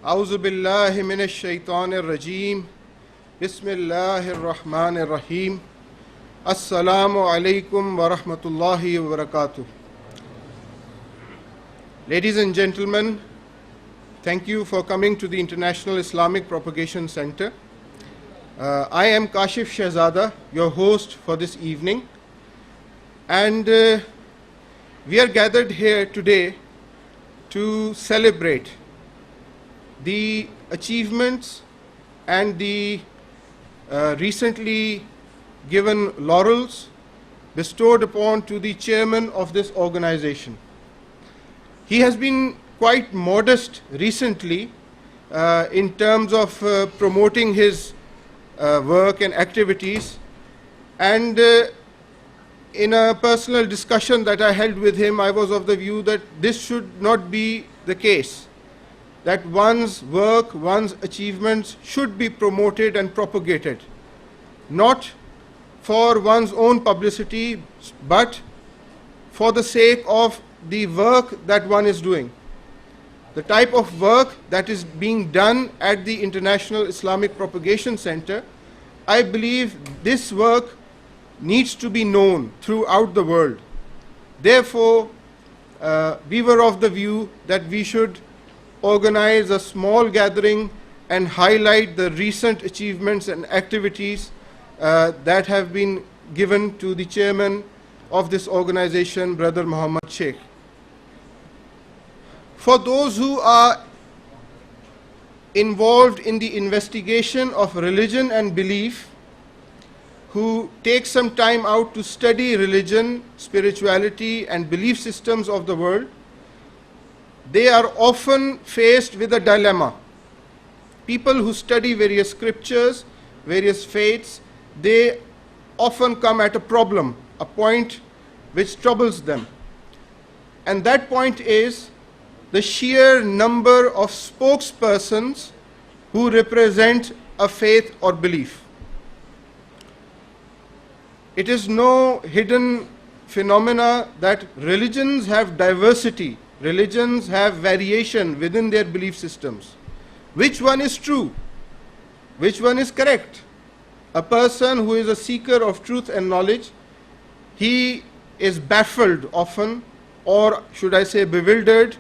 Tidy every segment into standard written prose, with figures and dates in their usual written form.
أعوذ بالله من الشيطان الرجيم بسم الله الرحمن الرحيم السلام عليكم ورحمة الله وبركاته. Ladies and gentlemen, thank you for coming to the International Islamic Propagation Center. I am Kashif Shehzada, your host for this evening, and we are gathered here today to celebrate the achievements and the recently given laurels bestowed upon to the chairman of this organization. He has been quite modest recently in terms of promoting his work and activities, and in a personal discussion that I held with him, I was of the view that this should not be the case, that one's work, one's achievements should be promoted and propagated, not for one's own publicity, but for the sake of the work that one is doing. The type of work that is being done at the International Islamic Propagation Center, I believe this work needs to be known throughout the world. Therefore, we were of the view that we should organize a small gathering and highlight the recent achievements and activities that have been given to the chairman of this organization, Brother Muhammad Sheikh. For those who are involved in the investigation of religion and belief, who take some time out to study religion, spirituality, and belief systems of the world, they are often faced with a dilemma. People who study various scriptures, various faiths, they often come at a problem, a point which troubles them. And that point is the sheer number of spokespersons who represent a faith or belief. It is no hidden phenomena that religions have diversity. Religions have variation within their belief systems. Which one is true? Which one is correct? A person who is a seeker of truth and knowledge, he is baffled often, or should I say bewildered,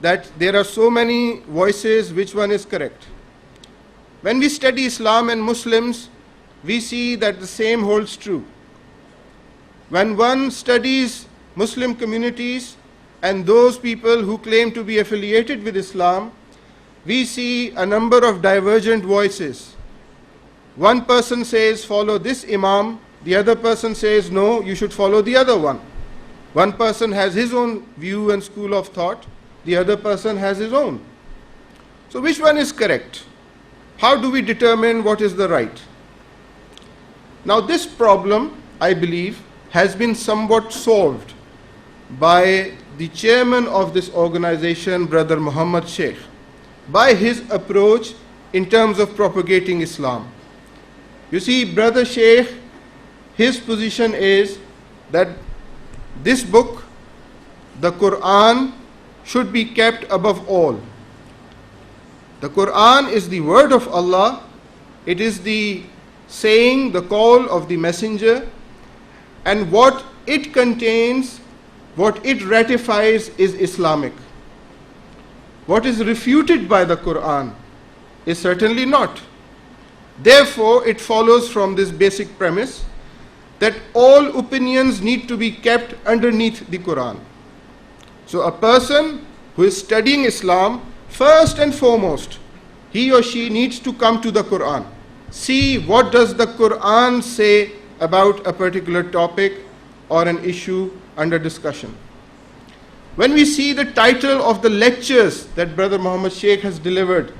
that there are so many voices, which one is correct? When we study Islam and Muslims, we see that the same holds true. When one studies Muslim communities and those people who claim to be affiliated with Islam, we see a number of divergent voices. One person says, follow this Imam, the other person says, no, you should follow the other one. One person has his own view and school of thought, the other person has his own. So which one is correct? How do we determine what is the right? Now this problem, I believe, has been somewhat solved by the chairman of this organization, Brother Muhammad Sheikh, by his approach in terms of propagating Islam. You see, Brother Sheikh, his position is that this book, the Quran, should be kept above all. The Quran is the word of Allah. It is the saying, the call of the messenger, and what it contains, what it ratifies is Islamic. What is refuted by the Quran is certainly not. Therefore, it follows from this basic premise that all opinions need to be kept underneath the Quran. So a person who is studying Islam, first and foremost, he or she needs to come to the Quran. See what does the Quran say about a particular topic or an issue under discussion. When we see the title of the lectures that Brother Muhammad Sheikh has delivered,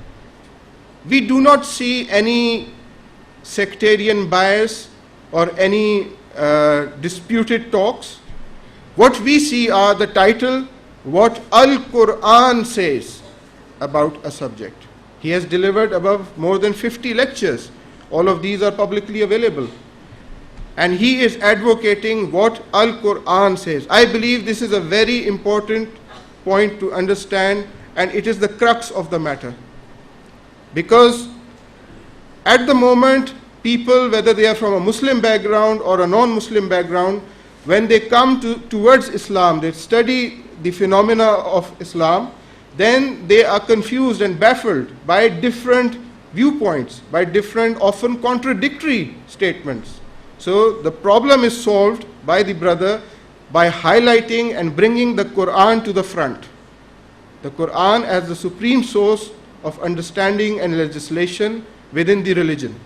we do not see any sectarian bias or any disputed talks. What we see are the title, what Al-Quran says about a subject. He has delivered above more than 50 lectures. All of these are publicly available. And he is advocating what Al-Quran says. I believe this is a very important point to understand, and it is the crux of the matter. Because at the moment, people, whether they are from a Muslim background or a non-Muslim background, when they come towards Islam, they study the phenomena of Islam, then they are confused and baffled by different viewpoints, by different, often contradictory statements. So the problem is solved by the brother by highlighting and bringing the Quran to the front. The Quran as the supreme source of understanding and legislation within the religion.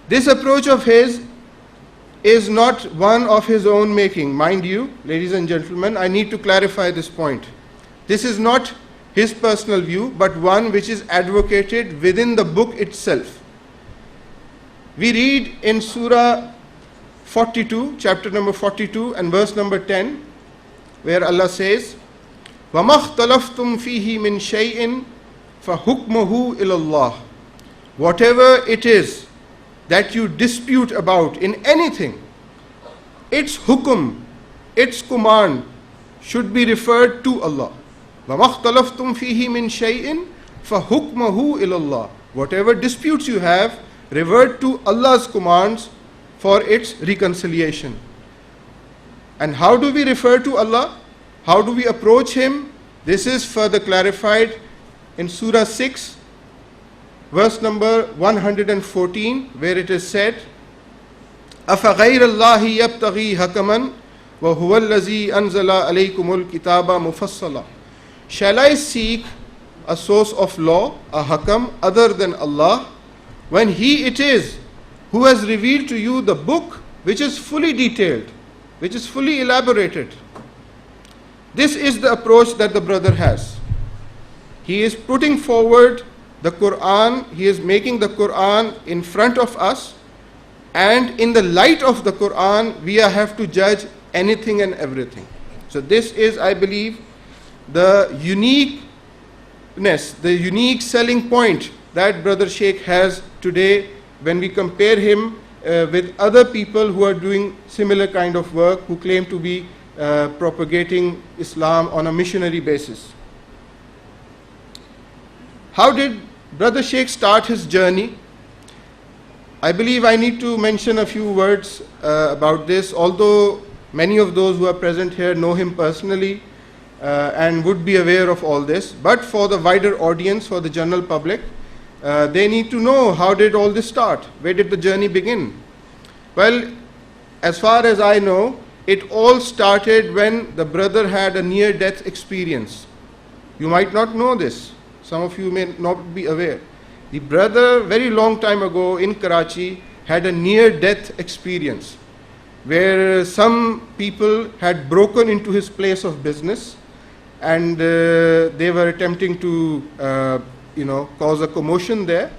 This approach of his is not one of his own making. Mind you, ladies and gentlemen, I need to clarify this point. This is not his personal view, but one which is advocated within the book itself. We read in Surah 42, chapter number 42 and verse number 10, where Allah says, وَمَا اخْتَلَفْتُمْ فِيهِ مِنْ شَيْءٍ فَحُكْمُهُ إِلَى اللَّهِ. Whatever it is that you dispute about in anything, its hukum, its command should be referred to Allah. وَمَا اخْتَلَفْتُمْ فِيهِ مِنْ شَيْءٍ فَحُكْمُهُ إِلَى اللَّهِ. Whatever disputes you have, revert to Allah's commands for its reconciliation. And how do we refer to Allah? How do we approach Him? This is further clarified in Surah 6, verse number 114, where it is said, أَفَغَيْرَ اللَّهِ يَبْتَغِي حَكَمًا وَهُوَ الَّذِي أَنزَلَ عَلَيْكُمُ الْكِتَابَ مُفَصَّلًا. Shall I seek a source of law, a hakam, other than Allah, when He it is who has revealed to you the book which is fully detailed, which is fully elaborated? This is the approach that the brother has. He is putting forward the Quran, he is making the Quran in front of us, and in the light of the Quran, we have to judge anything and everything. So this is, I believe, the uniqueness, the unique selling point that Brother Sheikh has today when we compare him with other people who are doing similar kind of work, who claim to be propagating Islam on a missionary basis. How did Brother Sheikh start his journey? I believe I need to mention a few words about this, although many of those who are present here know him personally and would be aware of all this. But for the wider audience, for the general public, they need to know, how did all this start? Where did the journey begin? Well, as far as I know, it all started when the brother had a near-death experience. You might not know this. Some of you may not be aware. The brother, very long time ago in Karachi, had a near-death experience where some people had broken into his place of business, and they were attempting to cause a commotion there,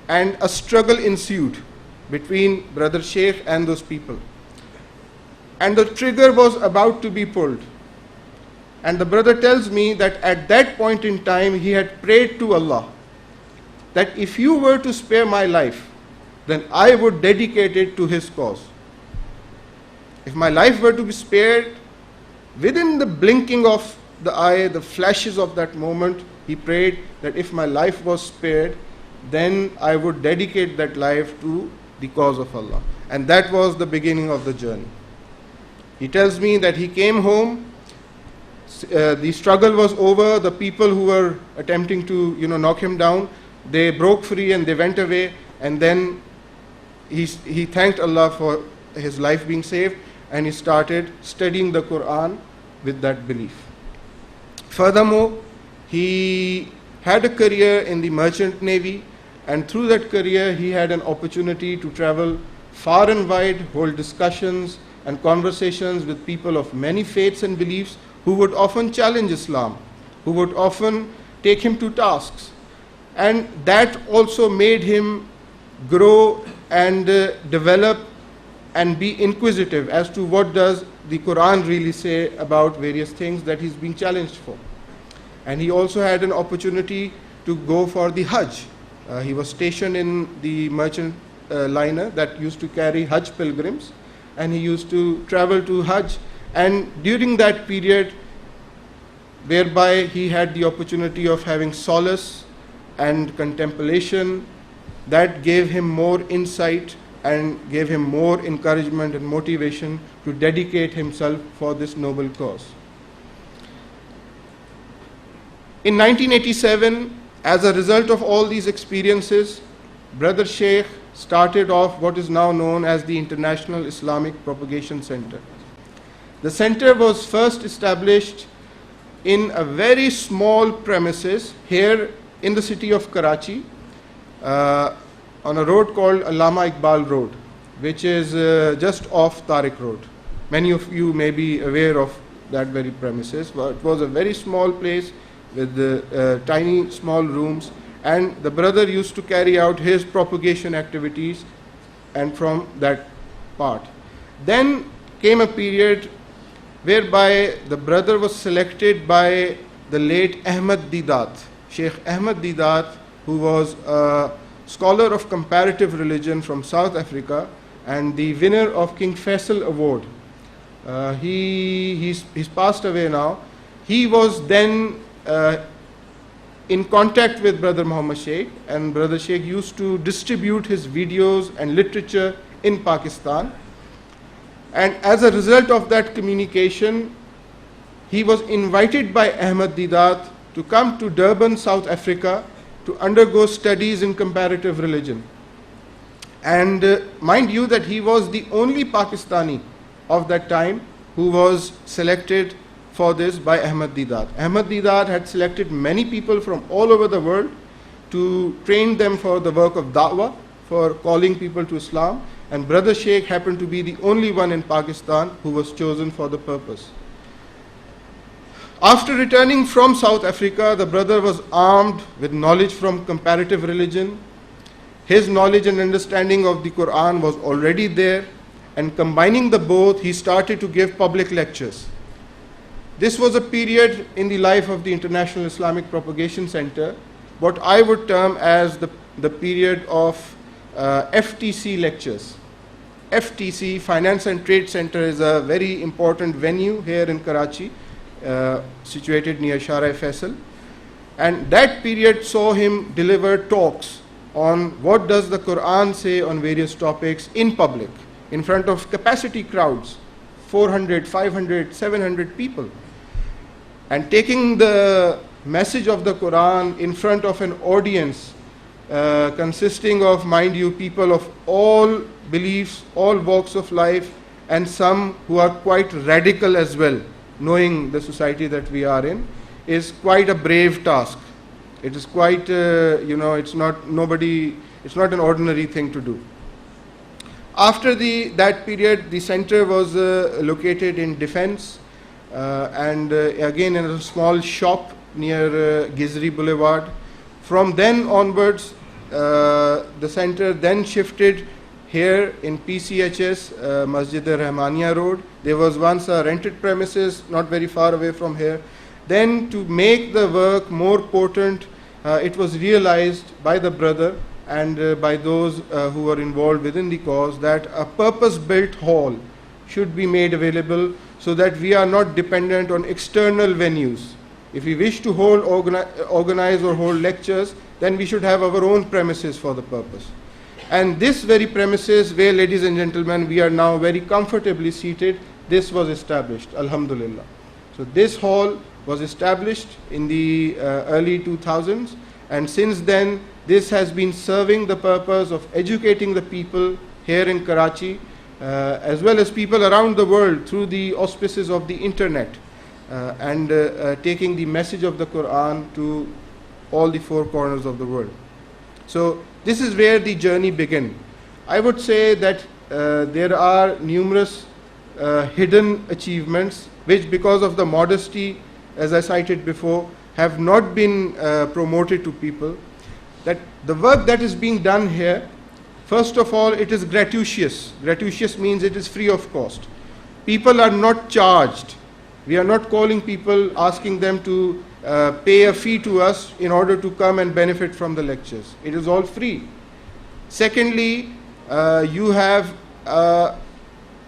and a struggle ensued between Brother Sheikh and those people. And the trigger was about to be pulled. And the brother tells me that at that point in time, he had prayed to Allah that if you were to spare my life, then I would dedicate it to His cause. If my life were to be spared, within the blinking of the eye, the flashes of that moment, he prayed that if my life was spared, then I would dedicate that life to the cause of Allah. And that was the beginning of the journey. He tells me that he came home, the struggle was over, the people who were attempting to knock him down, they broke free and they went away, and then he thanked Allah for his life being saved, and he started studying the Quran with that belief. Furthermore, he had a career in the merchant navy, and through that career he had an opportunity to travel far and wide, hold discussions and conversations with people of many faiths and beliefs who would often challenge Islam, who would often take him to tasks. And that also made him grow and develop and be inquisitive as to what does the Quran really say about various things that he's being challenged for. And he also had an opportunity to go for the Hajj. He was stationed in the merchant liner that used to carry Hajj pilgrims, and he used to travel to Hajj. And during that period, whereby he had the opportunity of having solace and contemplation that gave him more insight and gave him more encouragement and motivation to dedicate himself for this noble cause. In 1987, as a result of all these experiences, Brother Sheikh started off what is now known as the International Islamic Propagation Center. The center was first established in a very small premises here in the city of Karachi, on a road called Allama Iqbal Road, which is just off Tariq Road. Many of you may be aware of that very premises. Well, it was a very small place with tiny small rooms, and the brother used to carry out his propagation activities and from that part. Then came a period whereby the brother was selected by the late Ahmad Didat, Sheikh Ahmad Didat, who was a scholar of comparative religion from South Africa and the winner of King Faisal Award. He's passed away now. He was then in contact with Brother Muhammad Sheikh, and Brother Sheikh used to distribute his videos and literature in Pakistan. And as a result of that communication, he was invited by Ahmad Didat to come to Durban, South Africa, to undergo studies in comparative religion. And mind you that he was the only Pakistani of that time who was selected for this by Ahmad Didat. Ahmad Didat had selected many people from all over the world to train them for the work of da'wah, for calling people to Islam, and Brother Sheikh happened to be the only one in Pakistan who was chosen for the purpose. After returning from South Africa, the brother was armed with knowledge from comparative religion. His knowledge and understanding of the Quran was already there, and combining the both, he started to give public lectures. This was a period in the life of the International Islamic Propagation Center, what I would term as the period of FTC lectures. FTC, Finance and Trade Center, is a very important venue here in Karachi, situated near Shara Faisal. And that period saw him deliver talks on what does the Quran say on various topics in public, in front of capacity crowds, 400, 500, 700 people. And taking the message of the Quran in front of an audience consisting of, mind you, people of all beliefs, all walks of life, and some who are quite radical as well, knowing the society that we are in, is quite a brave task. It is quite, it's not an ordinary thing to do. After that period, the center was located in Defense, and again in a small shop near Gizri Boulevard. From then onwards, the center then shifted here in PCHS, Masjid-e-Rahmaniya Road. There was once a rented premises not very far away from here. Then, to make the work more potent, it was realized by the brother and by those who were involved within the cause that a purpose-built hall should be made available so that we are not dependent on external venues. If we wish to organize or hold lectures, then we should have our own premises for the purpose. And this very premises where, ladies and gentlemen, we are now very comfortably seated, this was established, alhamdulillah. So this hall was established in the early 2000s, and since then this has been serving the purpose of educating the people here in Karachi, as well as people around the world through the auspices of the internet, and taking the message of the Quran to all the four corners of the world. So this is where the journey began. I would say that there are numerous hidden achievements which, because of the modesty, as I cited before, have not been promoted to people. That the work that is being done here, first of all, it is gratuitous. Gratuitous means it is free of cost. People are not charged. We are not calling people, asking them to pay a fee to us in order to come and benefit from the lectures. It is all free. Secondly, you have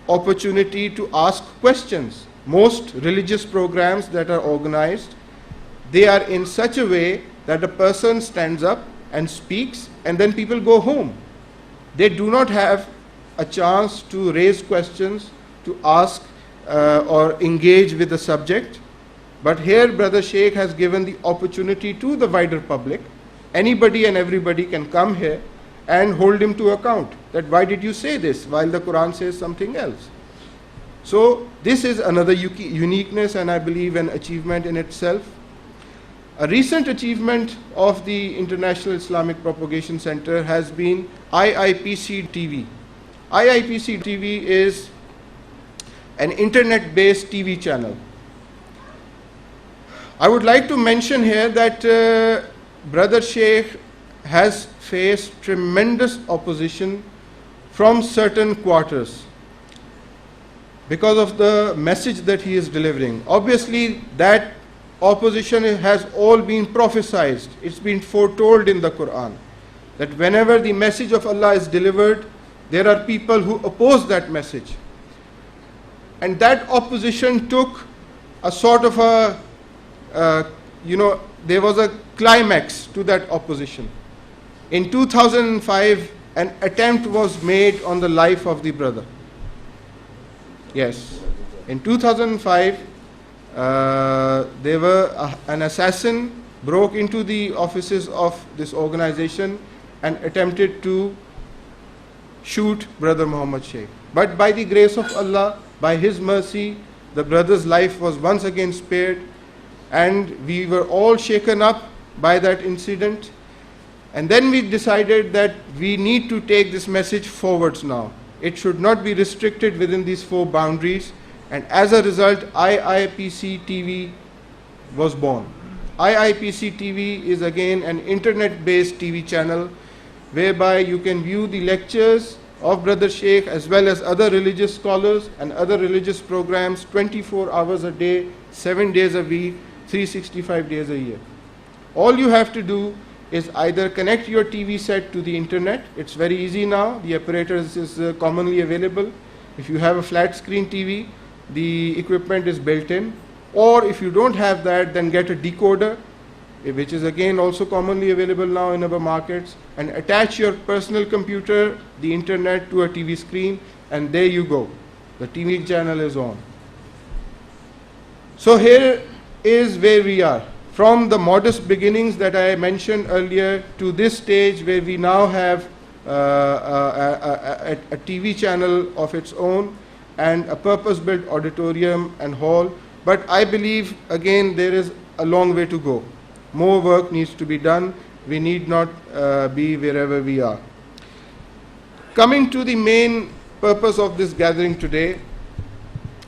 opportunity to ask questions. Most religious programs that are organized, they are in such a way that a person stands up and speaks and then people go home. They do not have a chance to raise questions, to ask or engage with the subject. But here Brother Sheikh has given the opportunity to the wider public. Anybody and everybody can come here and hold him to account, that why did you say this while the Quran says something else. So this is another uniqueness, and I believe an achievement in itself. A recent achievement of the International Islamic Propagation Center has been IIPC TV. IIPC TV is an internet-based TV channel. I would like to mention here that Brother Sheikh has faced tremendous opposition from certain quarters because of the message that he is delivering. Obviously, that opposition has all been prophesied. It's been foretold in the Quran that whenever the message of Allah is delivered, there are people who oppose that message. And that opposition took a sort of a, there was a climax to that opposition. In 2005, an attempt was made on the life of the brother. Yes. In 2005, an assassin broke into the offices of this organization and attempted to shoot Brother Muhammad Sheikh. But by the grace of Allah, by His mercy, the brother's life was once again spared, and we were all shaken up by that incident. And then we decided that we need to take this message forwards now. It should not be restricted within these four boundaries. And as a result, IIPC TV was born. IIPC TV is again an internet-based TV channel whereby you can view the lectures of Brother Sheikh as well as other religious scholars and other religious programs 24 hours a day, 7 days a week, 365 days a year. All you have to do is either connect your TV set to the internet. It's very easy now. The apparatus is commonly available. If you have a flat screen TV, the equipment is built in. Or if you don't have that, then get a decoder, which is again also commonly available now in our markets, and attach your personal computer, the internet, to a TV screen, and there you go. The TV channel is on. So here is where we are. From the modest beginnings that I mentioned earlier to this stage where we now have a TV channel of its own and a purpose-built auditorium and hall. But I believe, again, there is a long way to go. More work needs to be done. We need not be wherever we are. Coming to the main purpose of this gathering today,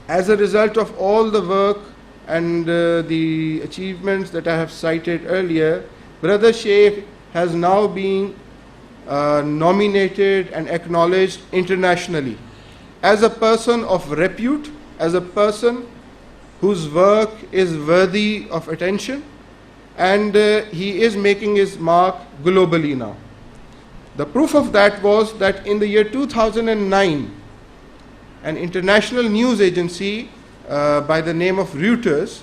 as a result of all the work and the achievements that I have cited earlier, Brother Sheikh has now been nominated and acknowledged internationally as a person of repute, as a person whose work is worthy of attention, and he is making his mark globally now. The proof of that was that in the year 2009, an international news agency by the name of Reuters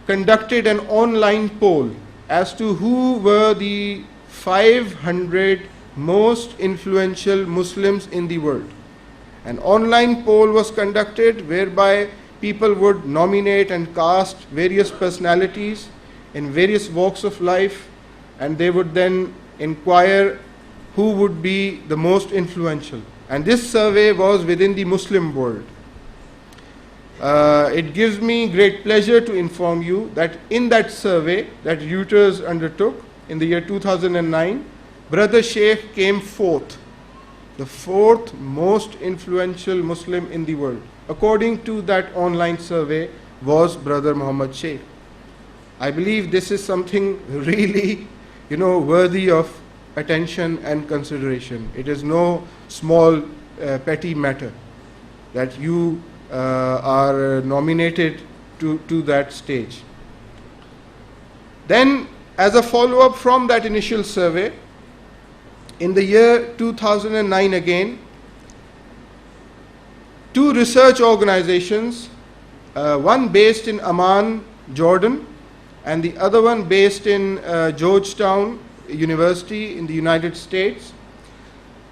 conducted an online poll as to who were the 500 most influential Muslims in the world. An online poll was conducted whereby people would nominate and cast various personalities in various walks of life, and they would then inquire who would be the most influential. And this survey was within the Muslim world. It gives me great pleasure to inform you that in that survey that Reuters undertook in the year 2009, Brother Sheikh came fourth, the fourth most influential Muslim in the world. According to that online survey, was Brother Muhammad Sheikh. I believe this is something really, worthy of attention and consideration. It is no small petty matter that you are nominated to that stage. Then, as a follow-up from that initial survey, in the year 2009 again, two research organizations, one based in Amman, Jordan, and the other one based in Georgetown University in the United States.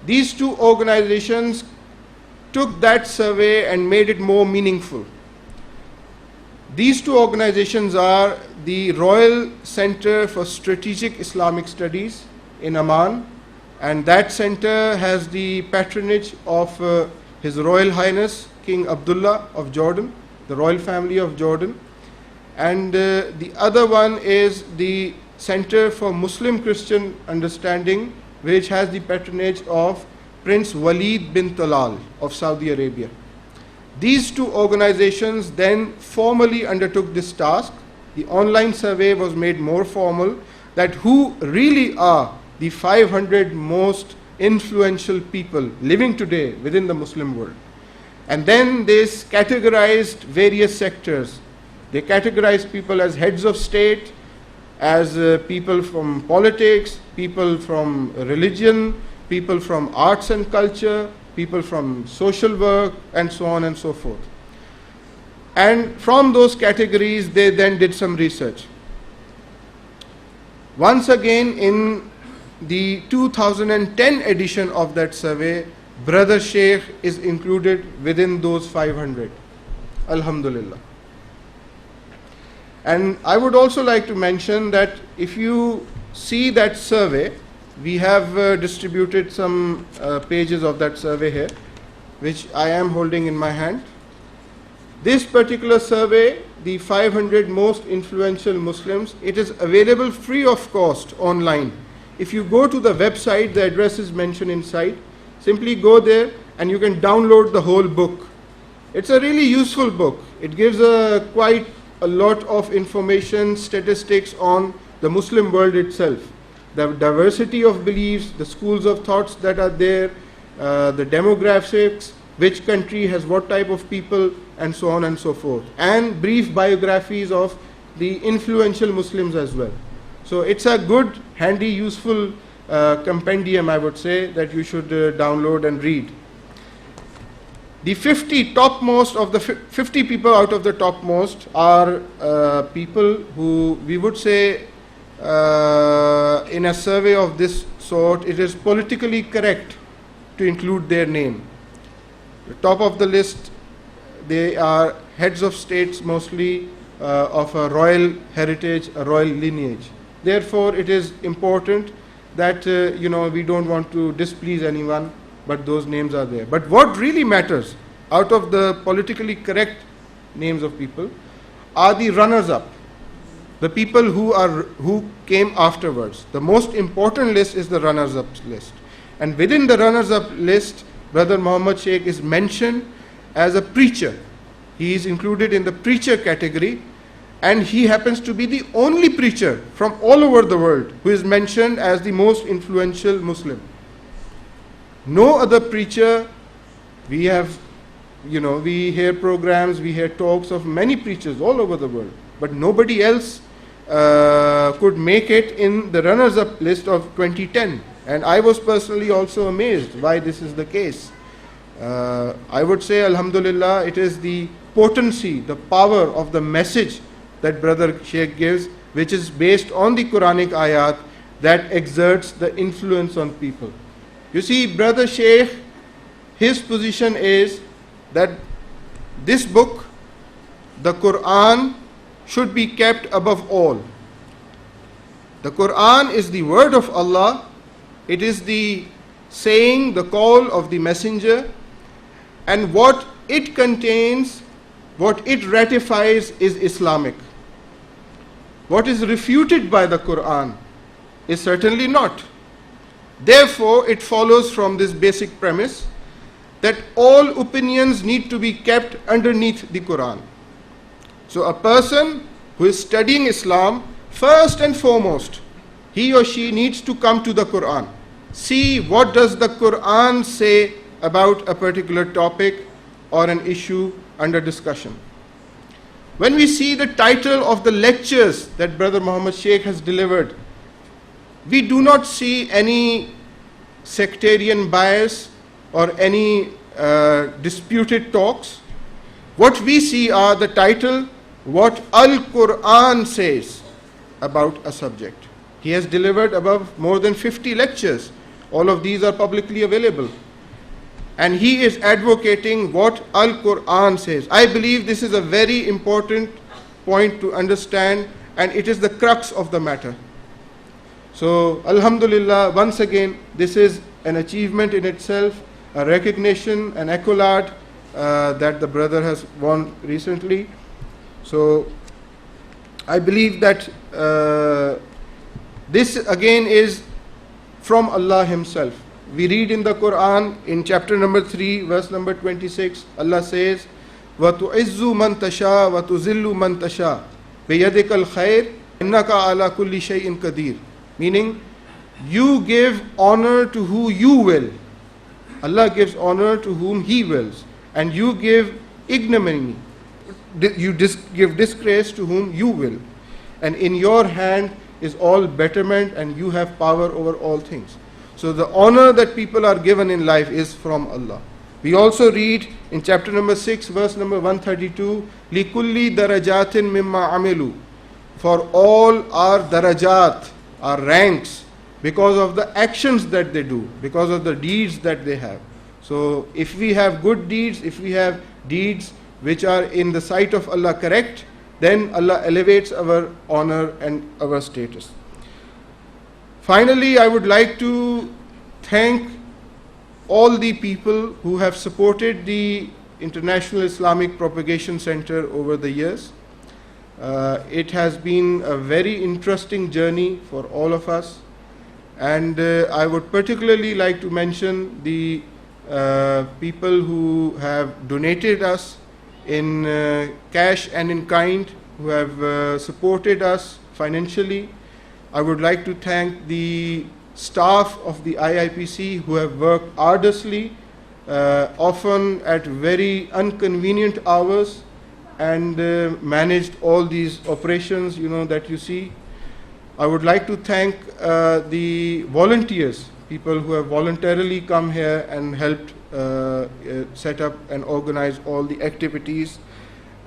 These two organizations took that survey and made it more meaningful. These two organizations are the Royal Center for Strategic Islamic Studies in Amman, and that center has the patronage of His Royal Highness King Abdullah of Jordan, the royal family of Jordan. And the other one is the Center for Muslim Christian Understanding, which has the patronage of Prince Walid bin Talal of Saudi Arabia. These two organizations then formally undertook this task. The online survey was made more formal, that who really are the 500 most influential people living today within the Muslim world. And then they categorized various sectors. They categorized people as heads of state, as people from politics, people from religion, people from arts and culture, people from social work, and so on and so forth. And from those categories, they then did some research. Once again, in the 2010 edition of that survey, Brother Sheikh is included within those 500. Alhamdulillah. And I would also like to mention that if you see that survey, we have distributed some pages of that survey here, which I am holding in my hand. This particular survey, the 500 most influential Muslims, it is available free of cost online. If you go to the website, the address is mentioned inside. Simply go there and you can download the whole book. It's a really useful book. It gives quite a lot of information, statistics on the Muslim world itself. The diversity of beliefs, the schools of thoughts that are there, the demographics, which country has what type of people, and so on and so forth. And brief biographies of the influential Muslims as well. So it's a good, handy, useful compendium, I would say, that you should download and read. The 50 topmost of the 50 people out of the topmost are people who we would say in a survey of this sort, it is politically correct to include their name. The top of the list, they are heads of states mostly of a royal heritage, a royal lineage. Therefore, it is important that we don't want to displease anyone, but those names are there. But what really matters out of the politically correct names of people are the runners-up, the people who came afterwards. The most important list is the runners-up list. And within the runners-up list, Brother Muhammad Sheikh is mentioned as a preacher. He is included in the preacher category, and he happens to be the only preacher from all over the world who is mentioned as the most influential Muslim. No other preacher, we hear programs, we hear talks of many preachers all over the world, but nobody else could make it in the runners-up list of 2010. And I was personally also amazed why this is the case. I would say, Alhamdulillah, it is the potency, the power of the message that Brother Sheikh gives, which is based on the Quranic ayat, that exerts the influence on people. You see, Brother Sheikh, his position is that this book, the Quran, should be kept above all. The Quran is the word of Allah. It is the saying, the call of the messenger, and what it contains, what it ratifies is Islamic. What is refuted by the Quran is certainly not. Therefore, it follows from this basic premise that all opinions need to be kept underneath the Quran. So a person who is studying Islam, first and foremost, he or she needs to come to the Quran. See what does the Quran say about a particular topic or an issue under discussion. When we see the title of the lectures that Brother Muhammad Sheikh has delivered, we do not see any sectarian bias or any disputed talks. What we see are the title, what Al-Quran says. about a subject. He has delivered above more than 50 lectures. All of these are publicly available. And he is advocating what Al-Quran says. I believe this is a very important point to understand, and it is the crux of the matter. So, Alhamdulillah, once again, this is an achievement in itself, a recognition, an accolade that the brother has won recently. So, I believe that this again is from Allah Himself. We read in the Quran in chapter number 3, verse number 26, Allah says, وَتُعِزُّ مَن تَشَاءُ وَتُذِلُّ مَن تَشَاءُ بِيَدِكَ الْخَيْرُ إِنَّكَ عَلَى كُلِّ شَيْءٍ قَدِيرٌ. Meaning, you give honor to who you will. Allah gives honor to whom He wills. And you give ignominy. You give disgrace to whom you will. And in your hand is all betterment, and you have power over all things. So the honor that people are given in life is from Allah. We also read in chapter number 6, verse number 132, لِكُلِّ دَرَجَاتٍ مِمَّا عَمِلُوا. For all our darajat, our ranks, because of the actions that they do, because of the deeds that they have. So if we have good deeds, if we have deeds which are in the sight of Allah correct, then Allah elevates our honor and our status. Finally, I would like to thank all the people who have supported the International Islamic Propagation Center over the years. It has been a very interesting journey for all of us, and I would particularly like to mention the people who have donated us in cash and in kind, who have supported us financially. I would like to thank the staff of the IIPC who have worked arduously, often at very inconvenient hours, and managed all these operations, that you see. I would like to thank the volunteers, people who have voluntarily come here and helped set up and organize all the activities.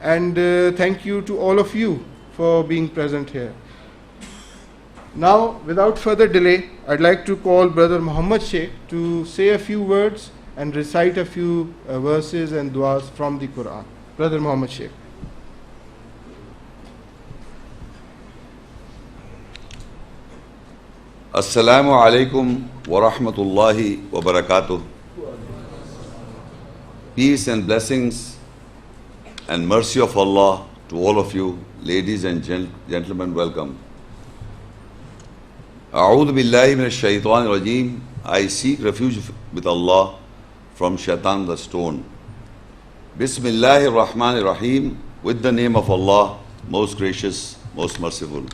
And thank you to all of you for being present here. Now, without further delay, I'd like to call Brother Muhammad Sheikh to say a few words and recite a few verses and du'as from the Quran. Brother Muhammad Sheikh. Assalamu alaikum wa rahmatullahi wa barakatuh. Peace and blessings and mercy of Allah to all of you, ladies and gentlemen, welcome. A'udhu billahi minash shaitanir rajeem. I seek refuge with Allah from Shaitan the stone. Bismillahir Rahmanir Rahim. With the name of Allah, most gracious, most merciful.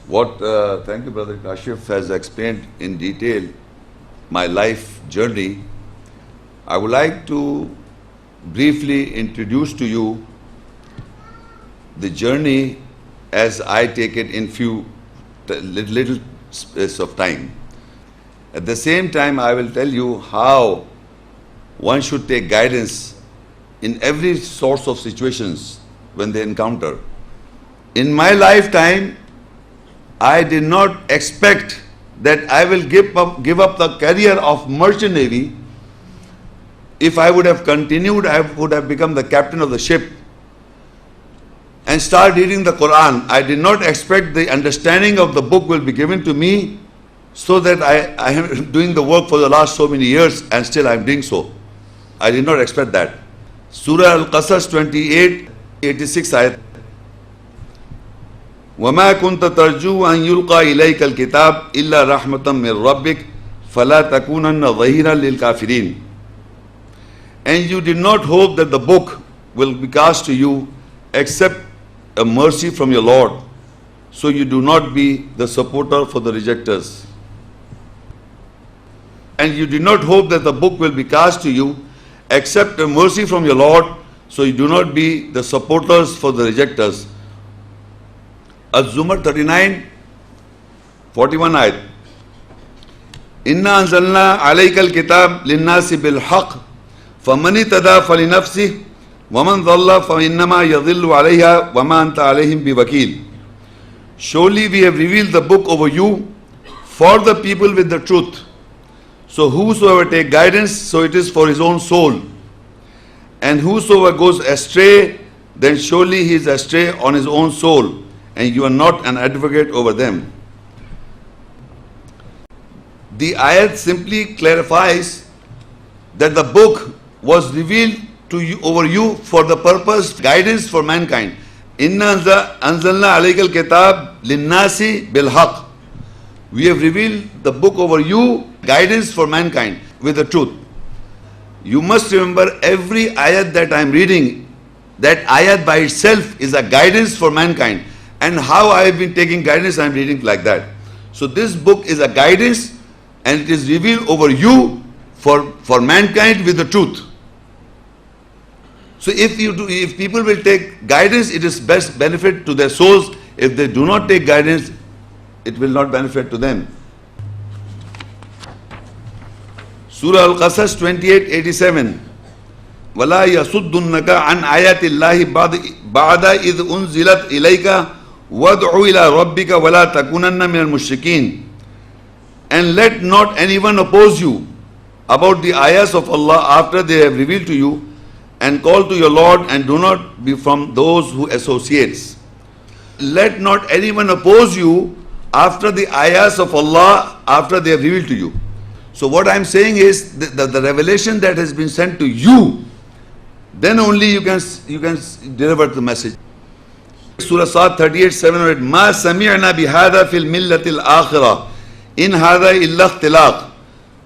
Thank you, Brother Kashif has explained in detail my life journey. I would like to briefly introduce to you the journey as I take it in little space of time. At the same time, I will tell you how one should take guidance in every source of situations when they encounter. In my lifetime, I did not expect that I will give up the career of merchant navy. If I would have continued, I would have become the captain of the ship and start reading the Quran. I did not expect the understanding of the book will be given to me, so that I am doing the work for the last so many years and still I am doing so. I did not expect that. Surah Al-Qasas 28:86 ayat. وَمَا كُنْتَ تَرْجُو أَنْ يُلْقَى إِلَيْكَ الْكِتَابِ إِلَّا رَحْمَةً مِّن رَبِّكَ فَلَا تَكُونَنَّ ظَهِيرًا لِلْكَافِرِينَ. And you did not hope that the book will be cast to you except a mercy from your Lord, so you do not be the supporter for the rejectors. And you did not hope that the book will be cast to you except a mercy from your Lord, so you do not be the supporters for the rejectors. Az-Zumar 39:41 ayat. Inna anzalna alaykal kitab linnasi bil haqq famani tada falinafsih وَمَنْ ضَلَّ فَإِنَّمَا يَضِلُّ عَلَيْهَا وَمَا أَنْتَ عَلَيْهِمْ بِوَكِيلٍ. Surely we have revealed the book over you for the people with the truth. So whosoever take guidance, so it is for his own soul. And whosoever goes astray, then surely he is astray on his own soul, and you are not an advocate over them. The ayat simply clarifies that the book was revealed to you over you for the purpose guidance for mankind. Inna anzalna alaykal kitab linnasi bil haqq. We have revealed the book over you, guidance for mankind with the truth. You must remember every ayat that I am reading, that ayat by itself is a guidance for mankind. And how I have been taking guidance, I am reading like that. So this book is a guidance, and it is revealed over you for mankind with the truth. So if people will take guidance, it is best benefit to their souls. If they do not take guidance, it will not benefit to them. Surah Al-Qasas 28:87. وَلَا يَصُدُّنَّكَ عَنْ آيَاتِ اللَّهِ بَعْدَ إِذْ أُنزِلَتْ إِلَيْكَ وَادْعُ إِلَىٰ رَبِّكَ وَلَا تَكُونَنَّ مِنَ الْمُشْرِكِينَ. And let not anyone oppose you about the ayahs of Allah after they have revealed to you, and call to your Lord, and do not be from those who associates. Let not anyone oppose you after the ayahs of Allah, after they have revealed to you. So what I am saying is the revelation that has been sent to you, then only you can deliver the message. Surah Sad 38:7 Ma sami'na bihada fil millatil akhirah in hada illa ikhtilaq.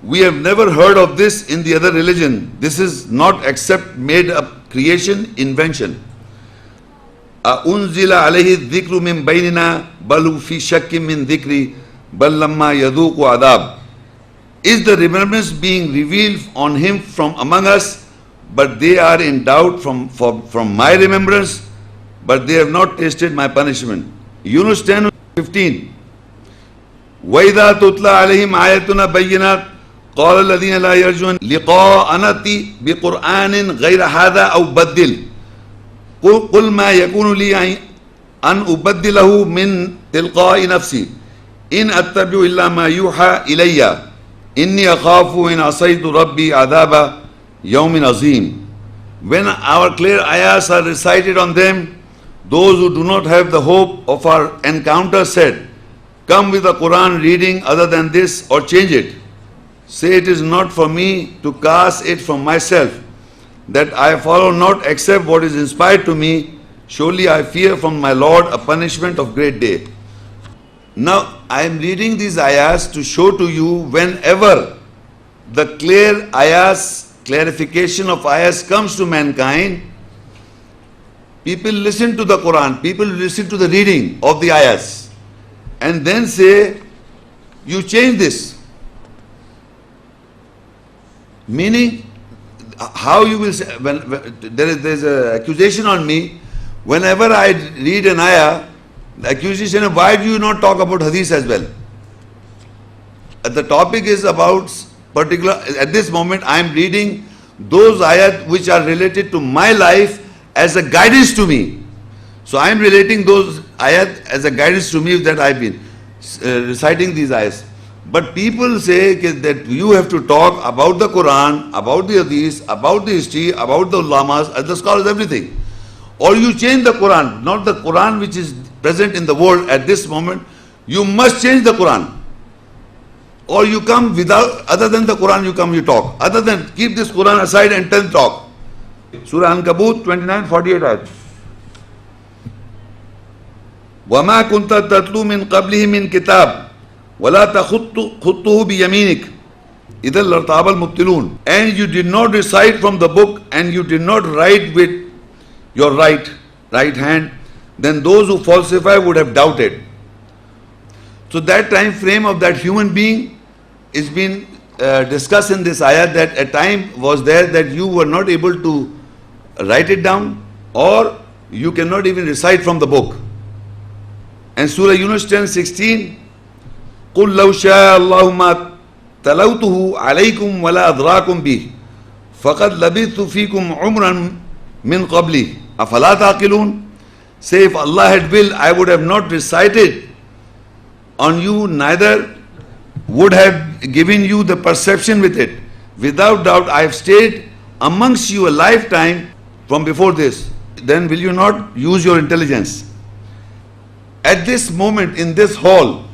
We have never heard of this in the other religion. This is not except made up creation, invention. أَأُنزِلَ عَلَيْهِ الذِّكْرُ مِنْ بَيْنِنَا بَلْ فِي شَكٍّ مِنْ ذِكْرِ بَلْ لَمَّا يَذُوقُ عَذَابٍ. Is the remembrance being revealed on him from among us, but they are in doubt from my remembrance, but they have not tasted my punishment. Yunus 10:15. وَإِذَا تُتْلَى عَلَيْهِمْ آيَاتُنَا بَيِّنَاتٍ قَالَ الَّذِينَ لَا يَرْجُونَ لِقَاءَنَا ائْتِ بِقُرْآنٍ غَيْرَ هَذَا أَوْ بَدِّلْ قُلْ مَا يَكُونُ لِي أَنْ أُبَدِّلَهُ مِنْ تِلْقَاءِ نَفْسِي إِنْ أَتَّبِعُ إِلَّا مَا يُوحَى إِلَيَّ إِنِّي أَخَافُ إِنْ عَصَيْتُ رَبِّي عَذَابَ يَوْمٍ عَظِيمٍ. When our clear ayahs are recited on them, those who do not have the hope of our encounter said, come with a Quran reading other than this, or change it. Say, it is not for me to cast it from myself, that I follow not except what is inspired to me. Surely I fear from my Lord a punishment of great day. Now I am reading these ayahs to show to you, whenever the clear ayahs, clarification of ayahs comes to mankind, people listen to the Quran, people listen to the reading of the ayahs, and then say, you change this. Meaning, how you will say, when there is an accusation on me, whenever I read an ayah, the accusation of, why do you not talk about hadith as well? The topic is about particular, at this moment I am reading those ayat which are related to my life as a guidance to me. So I am relating those ayat as a guidance to me, that I have been reciting these ayats. But people say that you have to talk about the Quran, about the hadith, about the history, about the ulamas, the scholars, everything. Or you change the Quran, not the Quran which is present in the world at this moment. You must change the Quran. Or you come without, other than the Quran, you talk. Other than, keep this Quran aside and tell talk. Surah Ankabut 29:48 ayat. وَمَا كُنْتَ تَتْلُو مِنْ قَبْلِهِ مِنْ كِتَابٍ وَلَا تَخُطُّهُ بِيَمِينِكَ إِذًا لَارْتَابَ الْمُبْطِلُونَ. And you did not recite from the book, and you did not write with your right hand, then those who falsify would have doubted. So that time frame of that human being is being discussed in this ayah, that a time was there that you were not able to write it down, or you cannot even recite from the book. And Surah Yunus 10:16, قُلْ لَوْ شَاءَ اللَّهُ مَا تَلَوْتُهُ عَلَيْكُمْ وَلَا أَدْرَاكُمْ بِهِ فَقَدْ لَبِثْتُ فِيكُمْ عُمْرًا min qabli. Afala taqilun. Say, if Allah had willed, I would have not recited on you, neither would have given you the perception with it. Without doubt, I have stayed amongst you a lifetime from before this. Then will you not use your intelligence? At this moment in this hall,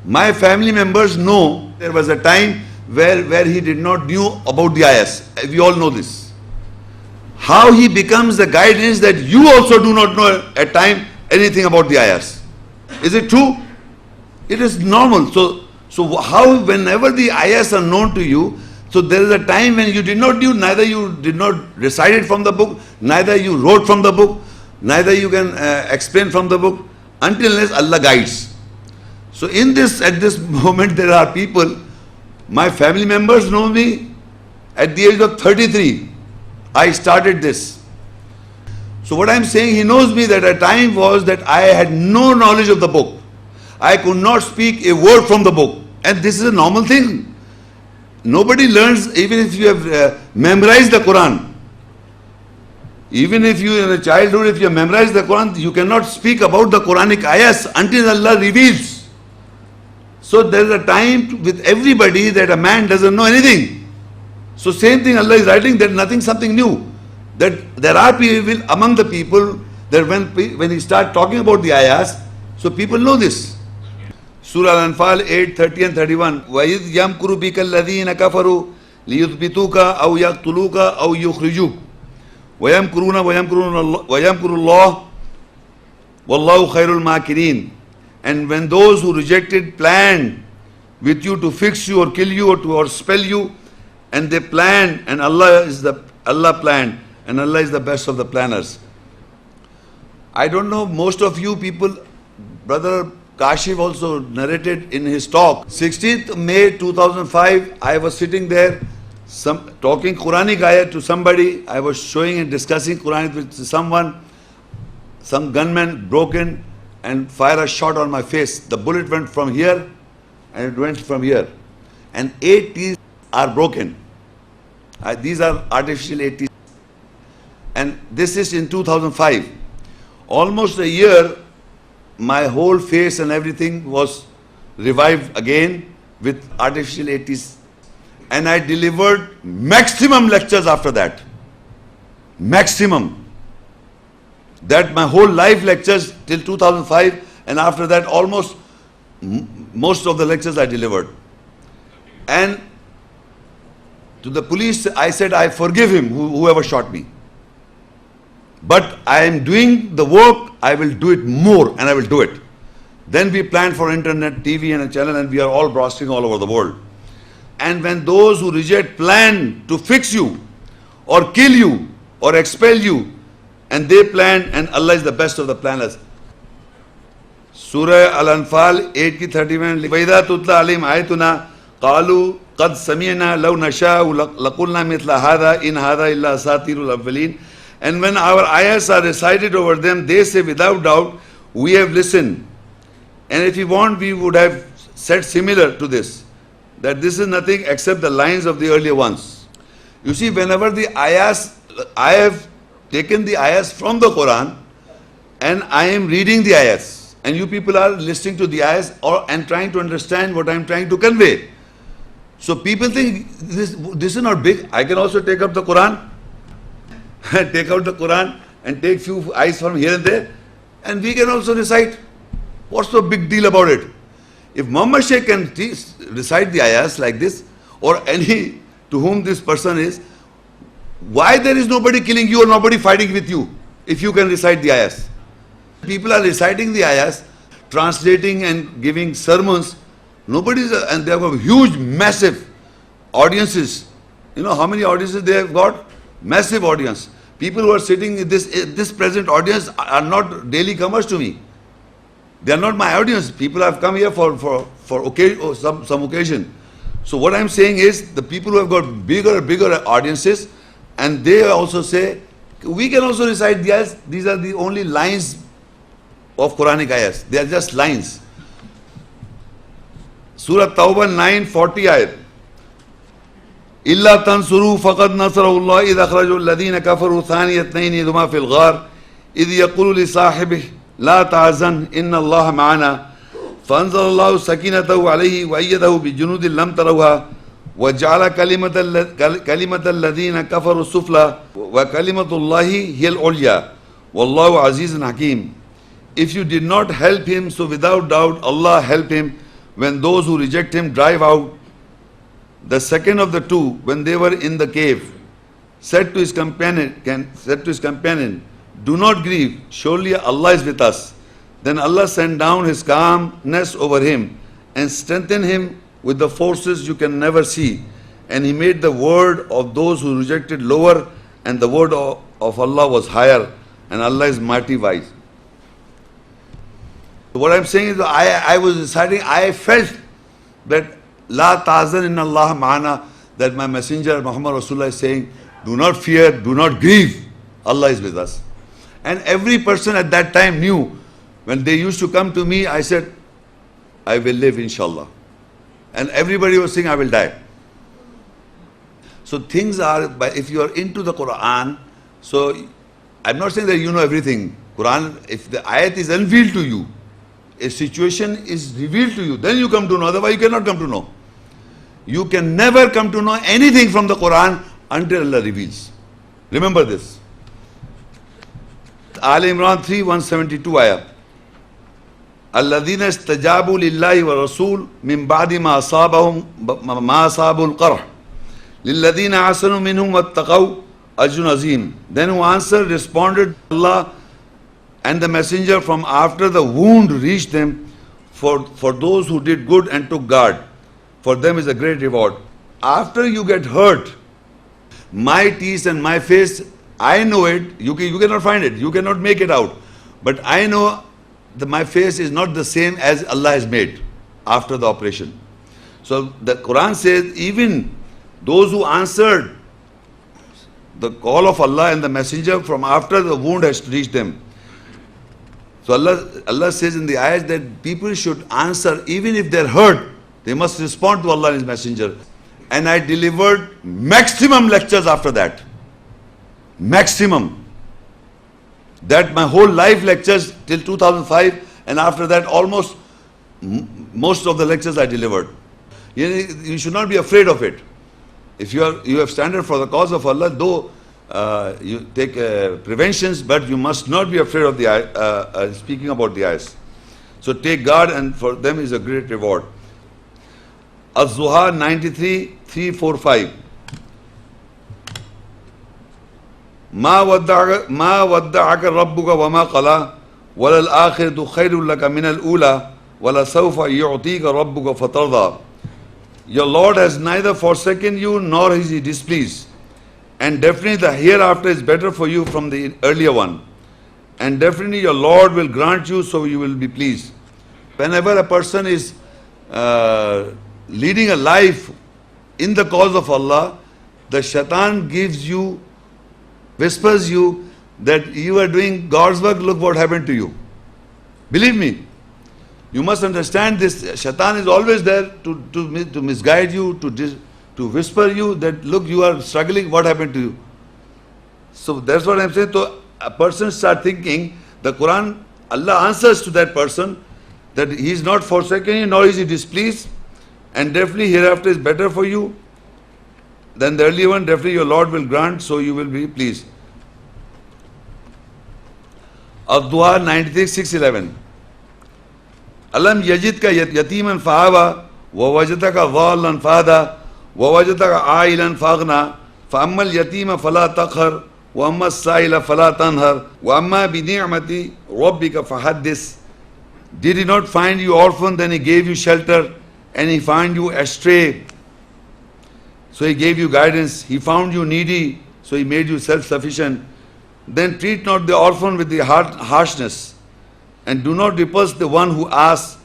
my family members know there was a time where he did not knew about the ayahs. We all know this. How he becomes the guidance that you also do not know at time anything about the ayahs. Is it true? It is normal. So how whenever the ayahs are known to you, so there is a time when you did not knew, neither you did not recite it from the book, neither you wrote from the book, neither you can explain from the book, until unless Allah guides. So at this moment there are people, my family members know me at the age of 33. I started this. So what I am saying, he knows me that a time was that I had no knowledge of the book. I could not speak a word from the book. And this is a normal thing. Nobody learns, even if you have memorized the Quran. Even if you in a childhood, if you have memorized the Quran, you cannot speak about the Quranic ayahs until Allah reveals. So there is a time with everybody that a man doesn't know anything. So same thing Allah is writing, that nothing, something new. That there are people among the people that when he start talking about the ayahs, so people know this. Surah Al-Anfal 8, 30 and 31. وَإِذْ يَمْكُرُ بِكَ الَّذِينَ كَفَرُوا لِيُثْبِتُوكَ أَوْ يَقْتُلُوكَ أَوْ يُخْرِجُوكَ وَيَمْكُرُونَ وَيَمْكُرُ اللَّهُ وَاللَّهُ خَيْرُ الْمَاكِرِينَ. And when those who rejected planned with you to fix you or kill you or expel you, and they planned, and Allah planned, and Allah is the best of the planners. I don't know, most of you people, Brother Kashif also narrated in his talk. 16th May 2005, I was sitting there, talking Quranic ayah to somebody. I was showing and discussing Quranic with someone. Some gunman broke in and fired a shot on my face. The bullet went from here and it went from here. And 8 teeth are broken. These are artificial 8 teeth. And this is in 2005. Almost a year, my whole face and everything was revived again with artificial 8 teeth. And I delivered maximum lectures after that. Maximum. That my whole life lectures till 2005, and after that almost most of the lectures I delivered. And to the police I said, I forgive him, whoever shot me. But I am doing the work, I will do it more, and I will do it. Then we planned for internet, TV and a channel, and we are all broadcasting all over the world. And when those who reject plan to fix you or kill you or expel you, and they plan, and Allah is the best of the planners. Surah Al-Anfal 8:31. وَإِذَا تُتْلَى عَلَيْهِمْ آيَاتُنَا قَالُوا قَدْ سَمِعْنَا لَوْ نَشَاءُ لَقُلْنَا مِثْلَ هَذَا إِنْ هَذَا إِلَّا أَسَاطِيرُ الْأَوَّلِينَ. And when our ayahs are recited over them, they say, without doubt, we have listened. And if we want, we would have said similar to this, that this is nothing except the lines of the earlier ones. You see, whenever the ayahs, I have taken the ayahs from the Quran, and I am reading the ayahs, and you people are listening to the ayahs and trying to understand what I am trying to convey. So people think this is not big. I can also take up the Quran, take out the Quran and take few ayahs from here and there, and we can also recite. What's the big deal about it? If Muhammad Shaykh can recite the ayahs like this, or any to whom this person is, why there is nobody killing you or nobody fighting with you if you can recite the ayahs? People are reciting the ayahs, translating and giving sermons. Nobody's, and they have huge, massive audiences. You know how many audiences they have got? Massive audience. People who are sitting in this present audience are not daily comers to me. They are not my audience. People have come here for occasion, or some occasion. So what I'm saying is, the people who have got bigger audiences, and they also say, we can also recite the ayahs. These are the only lines of Quranic ayahs. They are just lines. Surah Tawbah 9:40 ayat. إلا تنصروا فقد نصره الله إذ أخرجوا الذين كفروا ثاني اثنين إذ هما في الغار إذ يقول لصاحبه لا تحزن إن الله معنا فأنزل الله سكينته عليه وأيده بجنود لم تروها وجعل كلمة الذين كفروا السفلى وكلمة الله هي العليا والله عزيز حكيم. If you did not help him, so without doubt Allah helped him when those who reject him drive out. The second of the two, when they were in the cave, said to his companion, do not grieve, surely Allah is with us. Then Allah sent down His calmness over him and strengthened him with the forces you can never see. And He made the word of those who rejected lower, and the word of Allah was higher, and Allah is mighty wise. What I'm saying is, I was reciting, I felt that La Tazan in Allah Ma'ana, that my messenger Muhammad Rasulullah is saying, do not fear, do not grieve, Allah is with us. And every person at that time knew, when they used to come to me, I said, I will live inshallah. And everybody was saying, I will die. So things are, but if you are into the Quran, so I'm not saying that you know everything. Quran, if the ayat is unveiled to you, a situation is revealed to you, then you come to know, otherwise you cannot come to know. You can never come to know anything from the Quran until Allah reveals. Remember this. Al Imran 3, 172 ayah. الذين استجابوا لله والرسول من بعد ما أصابوا القرح للذين أحسنوا منهم واتقوا أجر عظيم. Then who answered, responded, Allah and the messenger from after the wound reached them, for those who did good and took guard, for them is a great reward. After you get hurt, my teeth and my face, I know it, you cannot find it, you cannot make it out, but I know that my face is not the same as Allah has made after the operation. So the Quran says, even those who answered the call of Allah and the messenger from after the wound has reached them. So Allah says in the ayat that people should answer, even if they're hurt, they must respond to Allah and His messenger. And I delivered maximum lectures after that. Maximum. That my whole life lectures till 2005, and after that almost most of the lectures I delivered. You should not be afraid of it. If you have standard for the cause of Allah, though you take preventions, but you must not be afraid of the speaking about the ayahs. So take guard, and for them is a great reward. Az-Zuhar 93, 3, 4, 5. ما ودعك ربك وما قلى وللآخرة خير لك من الأولى ولسوف يعطيك ربك فترضى. Your Lord has neither forsaken you nor is He displeased, and definitely the hereafter is better for you from the earlier one, and definitely your Lord will grant you, so you will be pleased. Whenever a person is leading a life in the cause of Allah, the shaitan whispers you that you are doing God's work, look what happened to you. Believe me, you must understand this. Shaitan is always there to misguide you, to whisper you that look, you are struggling, what happened to you. So that's what I'm saying. So a person start thinking, the Quran, Allah answers to that person that He is not forsaken you, nor is He displeased, and definitely hereafter is better for you than the earlier one, definitely your Lord will grant, so you will be pleased. Ad-Duha 96, 611. Alam yajidka yatiman fa'awa wa wajadaka dhallan fahada wa wajadaka ailan faghna fa amma al-yatima fala taqhar wa amma as-sa'ila fala tanhar wa amma bi ni'mati rabbika fahaddis. Did He not find you orphan, then He gave you shelter, and He found you astray, so He gave you guidance. He found you needy, so He made you self-sufficient. Then treat not the orphan with the harshness, and do not repulse the one who asks,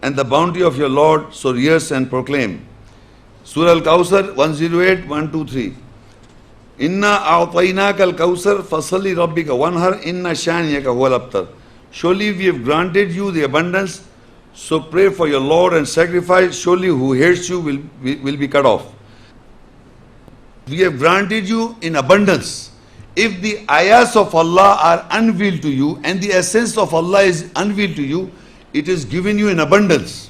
and the bounty of your Lord, so rehearse and proclaim. Surah Al-Kawthar 108, 1, 2, 3. Inna a'tainaka al-Kawthar fasalli rabbika wanhar inna shaniyaka huwal abtar. Surely we have granted you the abundance, so pray for your Lord and sacrifice. Surely who hates you will be cut off. We have granted you in abundance. If the ayahs of Allah are unveiled to you and the essence of Allah is unveiled to you, it is given you in abundance.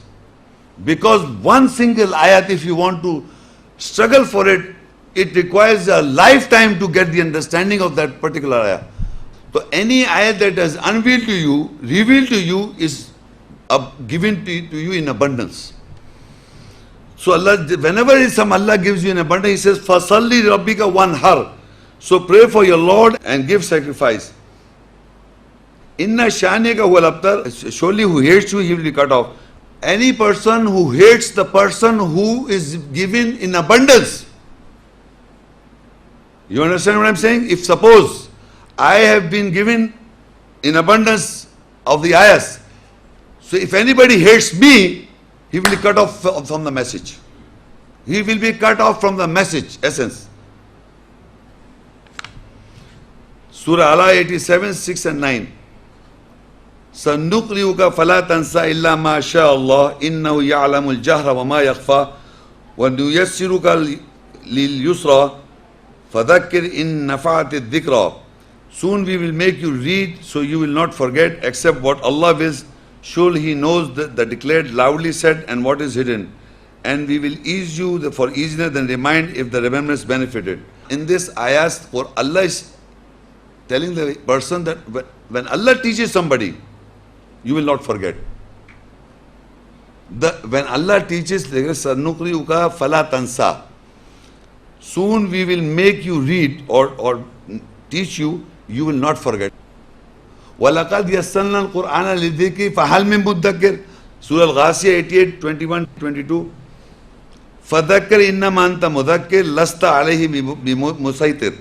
Because one single ayat, if you want to struggle for it, it requires a lifetime to get the understanding of that particular ayah. So any ayat that is unveiled to you, revealed to you, is given to you in abundance. So Allah, whenever Allah gives you in abundance, He says, فَصَلِّ رَبِّكَ وَانْحَرْ. So pray for your Lord and give sacrifice. Inna shānika huwal abtar. Surely who hates you, he will be cut off. Any person who hates the person who is given in abundance. You understand what I'm saying? If suppose I have been given in abundance of the ayahs, so if anybody hates me, he will be cut off from the message. He will be cut off from the message, essence. Surah Ala 87, 6 and 9. سَنُقْرِئُكَ فَلَا تَنْسَى إِلَّا مَا شَاءَ اللَّهُ إِنَّهُ يَعْلَمُ الْجَهْرَ وَمَا يَخْفَى وَنُيَسِّرُكَ لِلْيُسْرَى فَذَكِّرْ إِن نَفَعَتِ الذِّكْرَى. Soon we will make you read, so you will not forget, except what Allah wills. Surely He knows the declared loudly said and what is hidden. And we will ease you for easiness and remind if the remembrance benefited. In this ayahs, for Allah is telling the person that when Allah teaches somebody, you will not forget. When Allah teaches, سَنُقْرِئُكَ فَلَا تَنْسَى. Soon we will make you read or teach you, you will not forget. وَلَقَدْ يَسَّرْنَا الْقُرْآنَ لِلذِّكْرِ فَهَلْ مِن مُدَّكِرٍ. Surah Al-Ghasiyah 88, 21, 22. فَذَكِّرْ إِنَّمَا أَنْتَ مُذَكِّرٌ لَسْتَ عَلَيْهِمْ بِمُسَيْطِرٍ.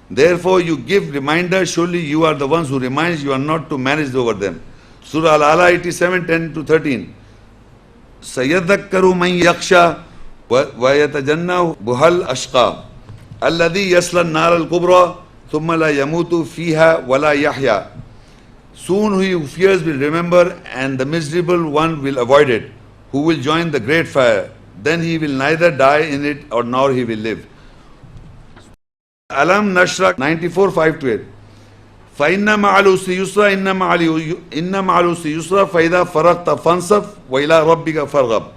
Therefore you give reminder, surely you are the ones who reminds, you are not to manage over them. Surah Al-Ala 87, 10 to 13. سَيَذَّكَّرُ مَنْ يَخْشَى وَيَتَجَنَّبُهَا الْأَشْقَى الَّذِي يَصْلَى النَّارَ الْكُبْرَى ثُمَّ لَا يَمُوتُ فِيهَا وَلَا يَحْيَى. Soon he who fears will remember, and the miserable one will avoid it, who will join the great fire. Then he will neither die in it nor he will live. Alam Nashrah 94, 5 to 8. فَإِنَّ مَعَ الْعُسْرِ يُسْرًا إِنَّ مَعَ الْعُسْرِ يُسْرًا فَإِذَا فَرَغْتَ فَانْصَبْ وَإِلَىٰ رَبِّكَ فَارْغَبْ.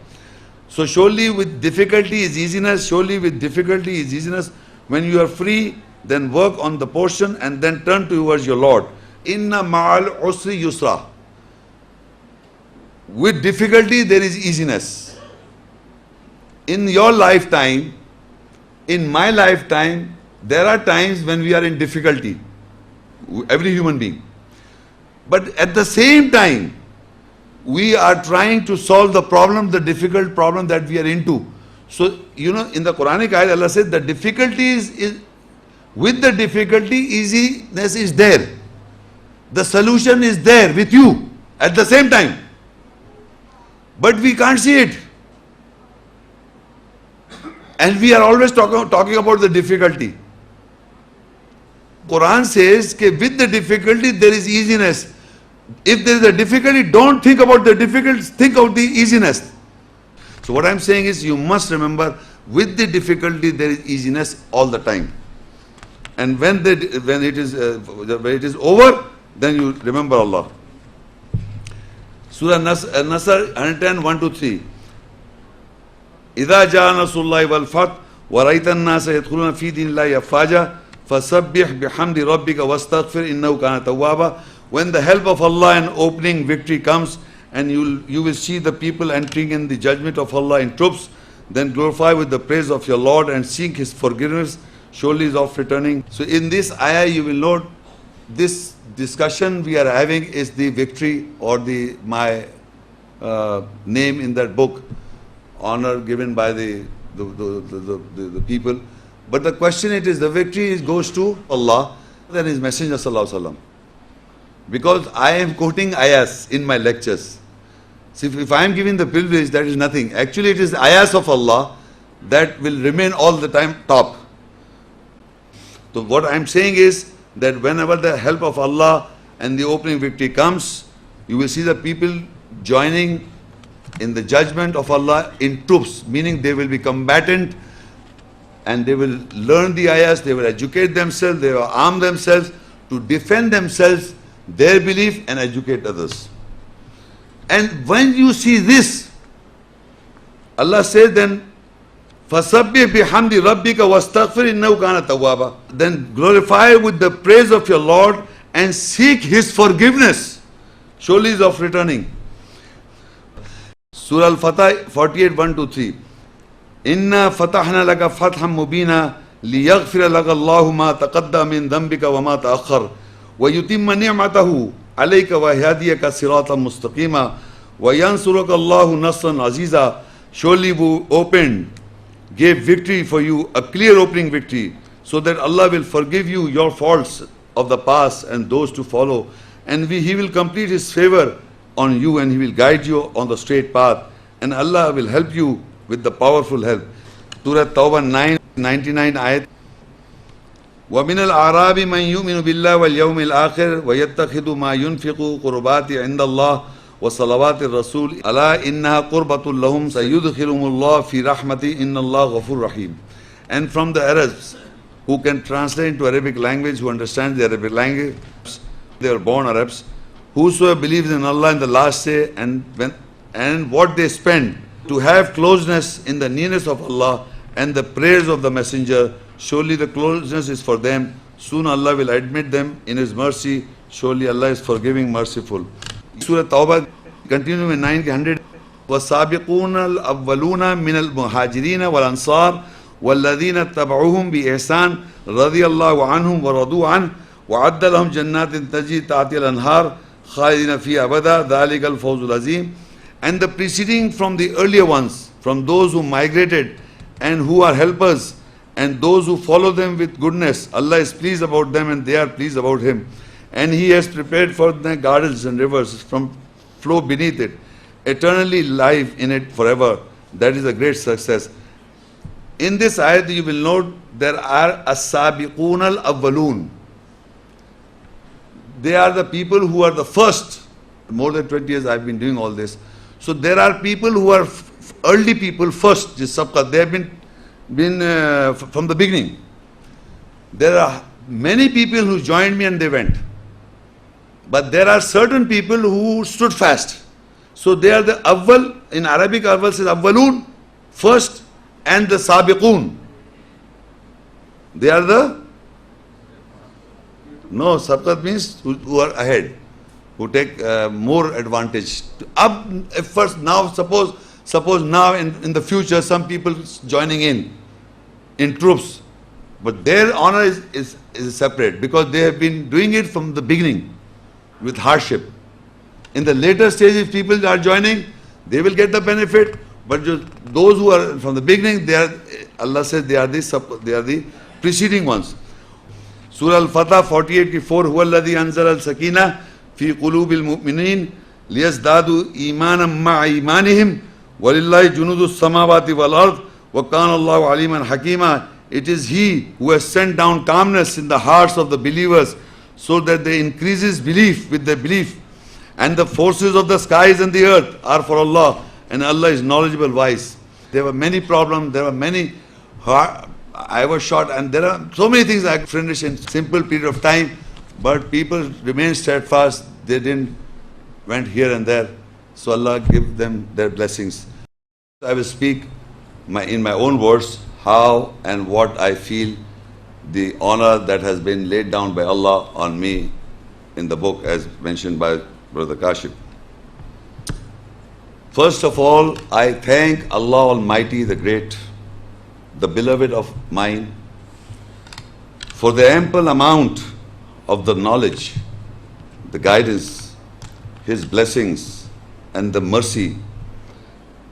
So surely with difficulty is easiness, surely with difficulty is easiness. When you are free, then work on the portion and then turn towards your Lord. Inna ma'al usri yusra. With difficulty there is easiness. In your lifetime, in my lifetime, there are times when we are in difficulty. Every human being. But at the same time, we are trying to solve the problem, the difficult problem that we are into. So, you know, in the Quranic ayat, Allah said the difficulty is with the difficulty, easiness is there. The solution is there with you at the same time. But we can't see it. And we are always talking about the difficulty. Quran says that with the difficulty there is easiness. If there is a difficulty, don't think about the difficulty, think of the easiness. So what I'm saying is, you must remember, with the difficulty there is easiness all the time. And when it is over, then you remember Allah. Surah An-Nasr 110, 1 to 3. إِذَا جَاءَ نَصْرُ اللَّهِ وَالْفَتْحُ وَرَأَيْتَ النَّاسَ يَدْخُلُونَ فِي دِينِ اللَّهِ أَفْوَاجًا فَسَبِّحْ بِحَمْدِ رَبِّكَ وَاسْتَغْفِرْ إِنَّهُ كَانَ تَوَّابًا. When the help of Allah and opening victory comes, and you will see the people entering in the judgment of Allah in troops, then glorify with the praise of your Lord and seek His forgiveness. Surely is of returning. So in this ayah you will note, this discussion we are having is the victory, or my name in that book, honor given by the people. But the question is, the victory goes to Allah and His Messenger Sallallahu Alaihi Wasallam. Because I am quoting ayahs in my lectures. So if I am giving the privilege, that is nothing. Actually it is ayahs of Allah that will remain all the time top. So what I am saying is that whenever the help of Allah and the opening victory comes, you will see the people joining in the judgment of Allah in troops, meaning they will be combatant, and they will learn the ayahs, they will educate themselves, they will arm themselves to defend themselves, their belief, and educate others. And when you see this, Allah says then, فَسَبِّحْ بِحَمْدِ رَبِّكَ وَاسْتَغْفِرْ إِنَّهُ كَانَ تَوَّابًا. Then glorify with the praise of your Lord and seek His forgiveness. Surely is of returning. Surah Al-Fatah 48, 1-3. إِنَّا فَتَحْنَا لَكَ فَتْحًا مُبِينًا لِيَغْفِرَ لَكَ اللَّهُ مَا تَقَدَّمَ مِنْ ذَنْبِكَ وَمَا تَأَخَّرَ وَيُتِمَّ نِعْمَتَهُ عَلَيْكَ وَيَهْدِيَكَ صِرَاطًا مُسْتَقِيمًا وَيَنْصُرَكَ اللَّهُ نَصْرًا عَزِيزًا. Surely we opened, gave victory for you, a clear opening victory, so that Allah will forgive you your faults of the past and those to follow. And He will complete His favor on you, and He will guide you on the straight path. And Allah will help you with the powerful help. Surah Tawbah 9:99 ayat. وَمِنَ الْأَعْرَابِ مَنْ يُؤْمِنُ بِاللَّهِ وَالْيَوْمِ الْآخِرِ وَيَتَّخِذُ مَا يُنْفِقُ قُرُبَاتِ عِنْدَ اللَّهِ وَصَلَوَاتِ الرَّسُولِ أَلَا إِنَّهَا قُرْبَةٌ لَهُمْ سَيُدْخِلُهُمُ اللَّهُ فِي رَحْمَتِهِ إِنَّ اللَّهَ غَفُورٌ رَحِيمٌ. And from the Arabs who can translate into Arabic language, who understand the Arabic language, they are born Arabs, whosoever believes in Allah in the last day and what they spend to have closeness in the nearness of Allah and the prayers of the Messenger, surely the closeness is for them. Soon Allah will admit them in His mercy. Surely Allah is forgiving, merciful. Surah Tawbah continue with 900. وَالسَّابِقُونَ الْأَوَّلُونَ مِنَ الْمُهَاجِرِينَ وَالْأَنصَارِ وَالَّذِينَ اتَّبَعُوهُم بِإِحْسَانٍ رَضِيَ اللَّهُ عَنْهُمْ وَرَضُوا عَنْهُ وَأَعَدَّ لَهُمْ جَنَّاتٍ تَجْرِي تَحْتِهَا الْأَنْهَارُ خَالِدِينَ فِيهَا أَبَدًا ذَلِكَ الْفَوْزُ الْعَظِيمُ. And the preceding from the earlier ones, from those who migrated and who are helpers, and those who follow them with goodness, Allah is pleased about them and they are pleased about Him. And He has prepared for them gardens and rivers from flow beneath it, eternally live in it forever. That is a great success. In this ayat you will note there are as-sabiqun al-awwalun. They are the people who are the first. More than 20 years I've been doing all this. So there are people who are early people first. They have been from the beginning. There are many people who joined me and they went. But there are certain people who stood fast. So they are the awwal. In Arabic, awwal says awwalun, first, and the sabiqun. They are the, no, sabqat means who are ahead, who take more advantage. First, now suppose now in the future some people joining in troops, but their honor is separate because they have been doing it from the beginning with hardship. In the later stage, if people are joining, they will get the benefit. But those who are from the beginning, they are, Allah says, they are the preceding ones. Surah Al-Fatah 48-4. هُوَ الَّذِي أَنزَلَ السَّكِينَةَ فِي قُلُوبِ الْمُؤْمِنِينَ لِيَزْدَادُوا إِيمَانًا مَعَ إِيمَانِهِمْ وَلِلَّهِ جُنُودُ السَّمَاوَاتِ وَالْأَرْضِ وَكَانَ اللَّهُ عَلِيمًا حَكِيمًا. It is He who has sent down calmness in the hearts of the believers, so that they increases belief with their belief. And the forces of the skies and the earth are for Allah, and Allah is knowledgeable, wise. There were many problems, there were many, I was shot, and there are so many things I finished in simple period of time, but people remained steadfast, they didn't went here and there. So Allah give them their blessings. I will speak in my own words how and what I feel the honor that has been laid down by Allah on me in the book as mentioned by Brother Kashif. First of all, I thank Allah Almighty, the Great, the beloved of mine, for the ample amount of the knowledge, the guidance, His blessings and the mercy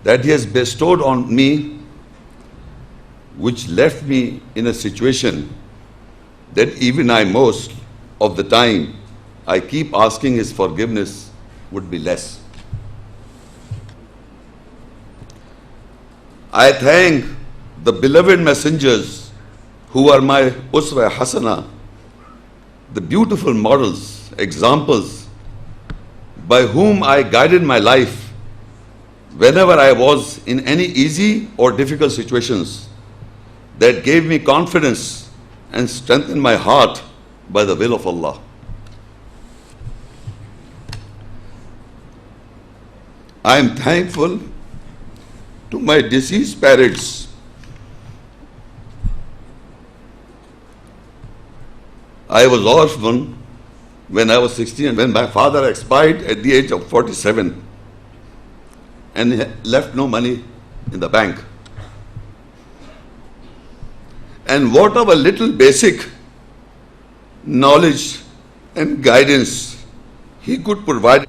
that He has bestowed on me, which left me in a situation that even I most of the time I keep asking His forgiveness would be less. I thank the beloved messengers who are my Uswa Hasana, the beautiful models, examples by whom I guided my life whenever I was in any easy or difficult situations. that gave me confidence and strengthened my heart by the will of Allah. I am thankful to my deceased parents I was orphan when I was 16, when my father expired at the age of 47 and he left no money in the bank. And whatever little basic knowledge and guidance he could provide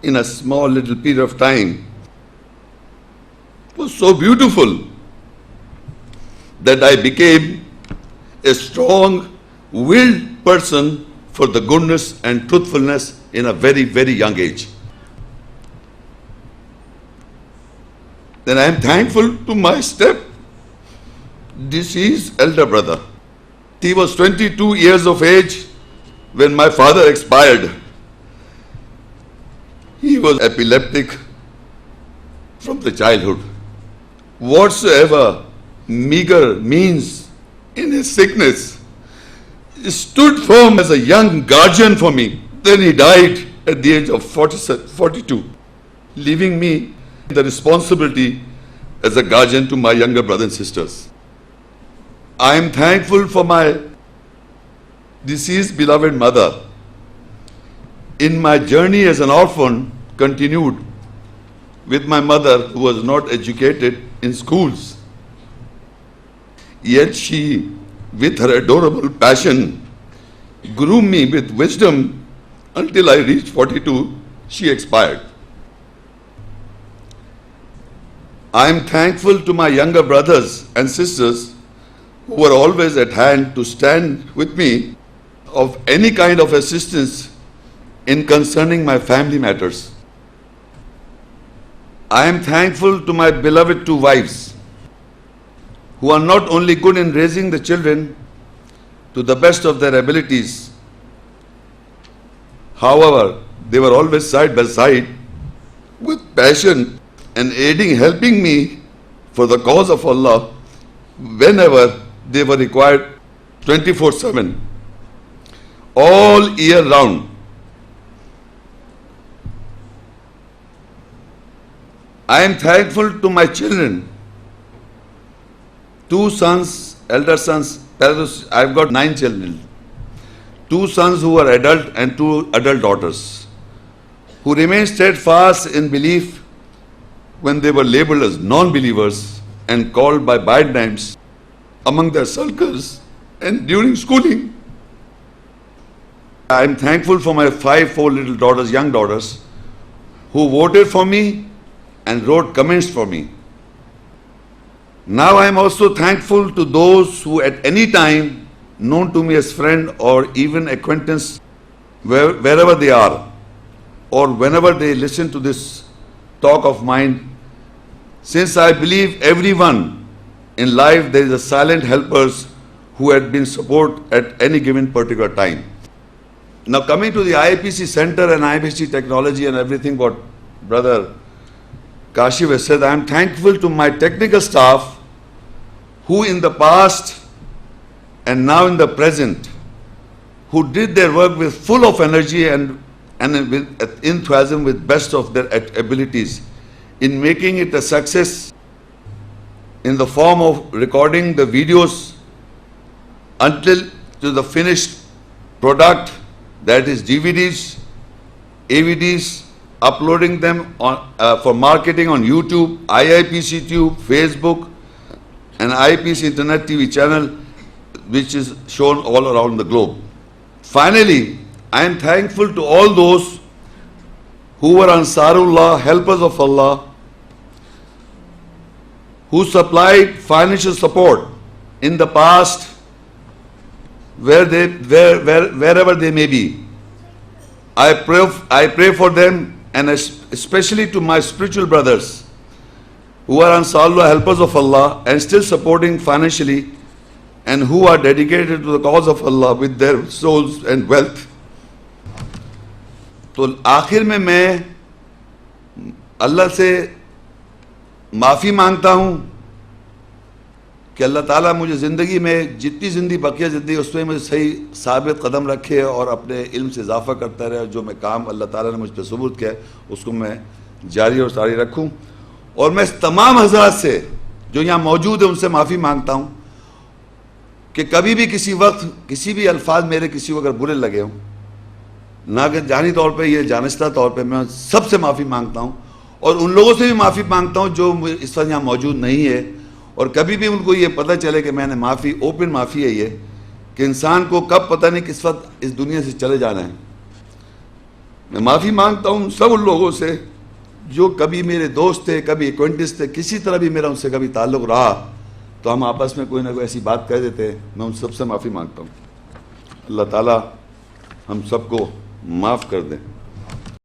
in a small little period of time was so beautiful that I became a strong-willed person for the goodness and truthfulness in a very, very young age. Then I am thankful to my deceased elder brother. He was 22 years of age when my father expired. He was epileptic from the childhood. Whatsoever meager means in his sickness, he stood firm as a young guardian for me. Then he died at the age of 42, leaving me the responsibility as a guardian to my younger brothers and sisters. I am thankful for my deceased beloved mother. In my journey as an orphan, continued with my mother who was not educated in schools. Yet she, with her adorable passion, groomed me with wisdom until I reached 42. She expired. I am thankful to my younger brothers and sisters who were always at hand to stand with me of any kind of assistance in concerning my family matters. I am thankful to my beloved two wives who are not only good in raising the children to the best of their abilities, however, they were always side by side with passion and helping me for the cause of Allah whenever they were required 24/7, all year round. I am thankful to my children, two sons, elder sons. I've got 9 children. 2 sons who are adult and 2 adult daughters who remain steadfast in belief when they were labeled as non-believers and called by bad names among their circles and during schooling. I am thankful for my 4 little daughters, young daughters, who voted for me and wrote comments for me. Now I am also thankful to those who at any time known to me as friend or even acquaintance wherever they are or whenever they listen to this talk of mine, since I believe everyone in life there is a silent helpers who had been support at any given particular time. Now coming to the IIPC Center and IIPC technology and everything what Brother Kashif has said, I am thankful to my technical staff who in the past and now in the present, who did their work with full of energy and with enthusiasm with best of their abilities in making it a success in the form of recording the videos until to the finished product, that is DVDs, AVDs, uploading them on, for marketing on YouTube, IIPC Tube, Facebook, and IIPC Internet TV channel, which is shown all around the globe. Finally, I am thankful to all those who were Ansarullah, helpers of Allah, who supplied financial support in the past wherever they may be. I pray for them, and especially to my spiritual brothers who are Ansarullah, helpers of Allah, and still supporting financially, and who are dedicated to the cause of Allah with their souls and wealth. तो आखिर में मैं अल्लाह से माफ़ी मांगता हूँ कि अल्लाह ताला मुझे ज़िंदगी में जितनी ज़िंदगी बकिया ज़िंदगी उसमें मुझे सही साबित कदम रखे और अपने इल्म से इजाफ़ा करता रहे, जो मैं काम अल्लाह ताला ने मुझ पर सुबूत किया है उसको मैं जारी और सारी रखूँ। और मैं इस तमाम हज़रात से जो यहाँ मौजूद है उनसे माफ़ी मांगता हूँ कि कभी भी किसी वक्त किसी भी अल्फाज मेरे किसी को अगर बुरे लगे हों, ना कि जानी तौर पे ये जानस्ता तौर पे, मैं सबसे माफ़ी मांगता हूँ और उन लोगों से भी माफ़ी मांगता हूँ जो इस वक्त यहाँ मौजूद नहीं है। और कभी भी उनको ये पता चले कि मैंने माफ़ी, ओपन माफ़ी है ये, कि इंसान को कब पता नहीं किस वक्त इस दुनिया से चले जाना है। मैं माफ़ी मांगता हूँ सब उन लोगों से जो कभी मेरे दोस्त थे, कभी एक्वेंटिस थे, किसी तरह भी मेरा उनसे कभी ताल्लुक़ रहा तो हम आपस में कोई ना कोई ऐसी बात कह देते हैं। मैं उन सबसे माफ़ी मांगता हूँ। अल्लाह ताला हम सबको माफ़ कर दें।